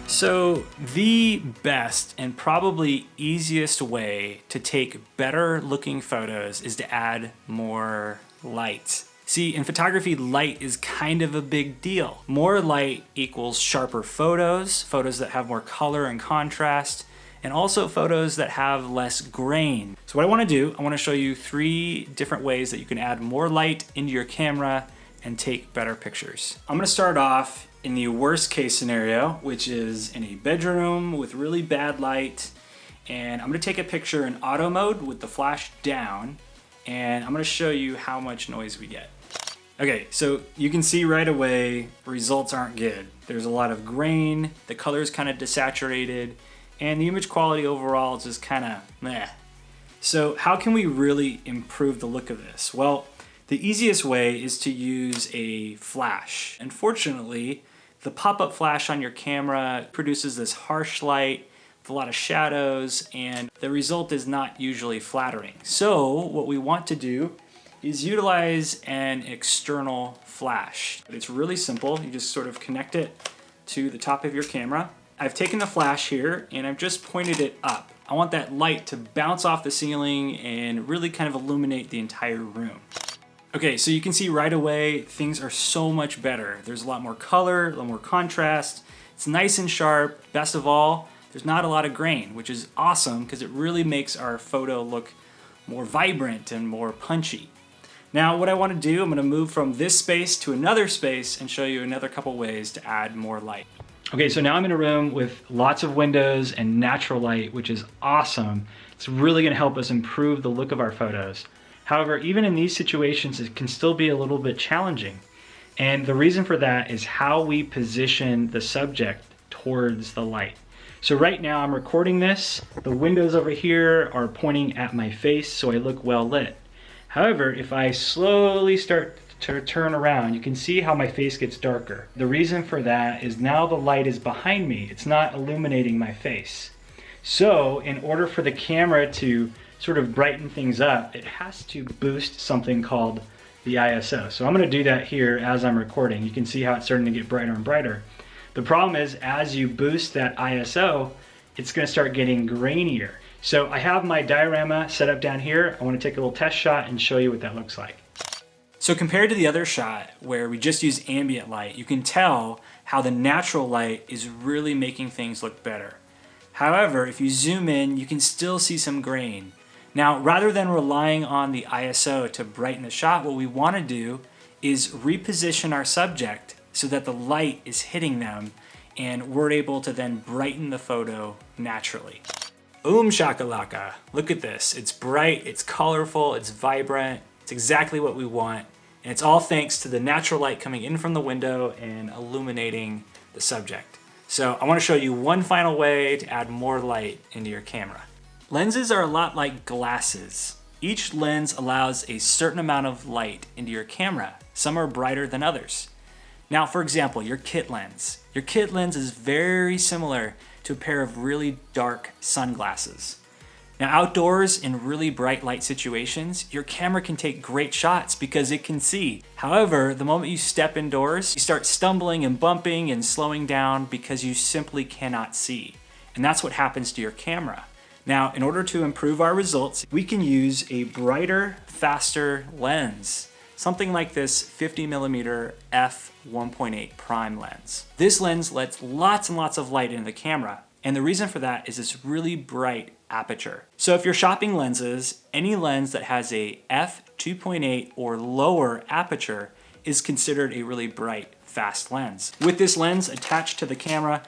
So the best and probably easiest way to take better looking photos is to add more light. See, in photography, light is kind of a big deal. More light equals sharper photos, photos that have more color and contrast, and also photos that have less grain. So what I want to do, I want to show you 3 different ways that you can add more light into your camera and take better pictures. I'm going to start off in the worst case scenario, which is in a bedroom with really bad light, and I'm going to take a picture in auto mode with the flash down, and I'm going to show you how much noise we get. Okay, so you can see right away results aren't good. There's a lot of grain, the color is kind of desaturated, and the image quality overall is just kind of meh. So how can we really improve the look of this? Well, the easiest way is to use a flash. Unfortunately, the pop-up flash on your camera produces this harsh light with a lot of shadows, and the result is not usually flattering. So what we want to do is utilize an external flash. It's really simple. You just sort of connect it to the top of your camera. I've taken the flash here and I've just pointed it up. I want that light to bounce off the ceiling and really kind of illuminate the entire room. Okay, so you can see right away things are so much better. There's a lot more color, a lot more contrast. It's nice and sharp. Best of all, there's not a lot of grain, which is awesome because it really makes our photo look more vibrant and more punchy. Now what I want to do, I'm going to move from this space to another space and show you another couple ways to add more light. Okay, so now I'm in a room with lots of windows and natural light, which is awesome. It's really going to help us improve the look of our photos. However, even in these situations, it can still be a little bit challenging. And the reason for that is how we position the subject towards the light. So right now I'm recording this. The windows over here are pointing at my face, so I look well lit. However, if I slowly start to turn around, you can see how my face gets darker. The reason for that is now the light is behind me. It's not illuminating my face. So in order for the camera to sort of brighten things up, it has to boost something called the ISO. So I'm going to do that here as I'm recording. You can see how it's starting to get brighter and brighter. The problem is, as you boost that ISO, it's going to start getting grainier. So I have my diorama set up down here. I want to take a little test shot and show you what that looks like. So compared to the other shot where we just use ambient light, you can tell how the natural light is really making things look better. However, if you zoom in, you can still see some grain. Now, rather than relying on the ISO to brighten the shot, what we want to do is reposition our subject so that the light is hitting them and we're able to then brighten the photo naturally. Boom shakalaka. Look at this. It's bright, it's colorful, it's vibrant. It's exactly what we want. And it's all thanks to the natural light coming in from the window and illuminating the subject. So I want to show you one final way to add more light into your camera. Lenses are a lot like glasses. Each lens allows a certain amount of light into your camera. Some are brighter than others. Now, for example, your kit lens. Your kit lens is very similar to a pair of really dark sunglasses. Now, outdoors in really bright light situations, your camera can take great shots because it can see. However, the moment you step indoors, you start stumbling and bumping and slowing down because you simply cannot see. And that's what happens to your camera. Now, in order to improve our results, we can use a brighter, faster lens. Something like this 50mm f1.8 prime lens. This lens lets lots and lots of light into the camera. And the reason for that is this really bright aperture. So if you're shopping lenses, any lens that has a f2.8 or lower aperture is considered a really bright, fast lens. With this lens attached to the camera,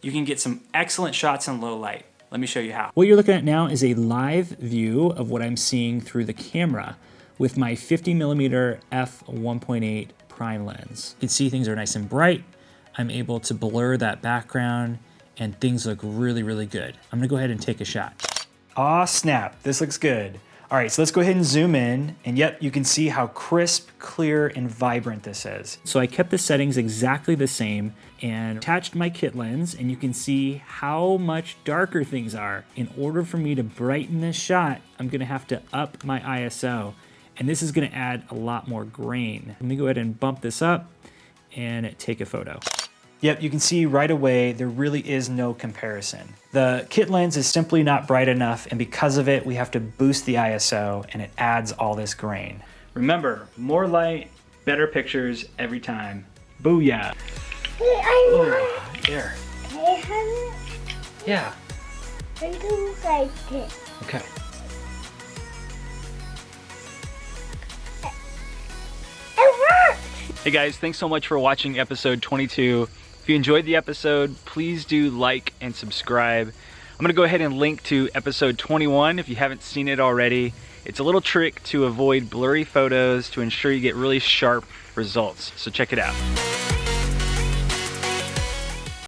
you can get some excellent shots in low light. Let me show you how. What you're looking at now is a live view of what I'm seeing through the camera with my 50mm f1.8 prime lens. You can see things are nice and bright. I'm able to blur that background and things look really, really good. I'm gonna go ahead and take a shot. Aw, snap, this looks good. All right, so let's go ahead and zoom in, and yep, you can see how crisp, clear, and vibrant this is. So I kept the settings exactly the same and attached my kit lens, and you can see how much darker things are. In order for me to brighten this shot, I'm gonna have to up my ISO, and this is gonna add a lot more grain. Let me go ahead and bump this up and take a photo. Yep, you can see right away there really is no comparison. The kit lens is simply not bright enough, and because of it, we have to boost the ISO, and it adds all this grain. Remember, more light, better pictures every time. Booyah! Oh, there. Yeah. I do like it. Okay. It worked! Hey guys, thanks so much for watching episode 22. If you enjoyed the episode, please do like and subscribe. I'm gonna go ahead and link to episode 21 if you haven't seen it already. It's a little trick to avoid blurry photos to ensure you get really sharp results, so check it out.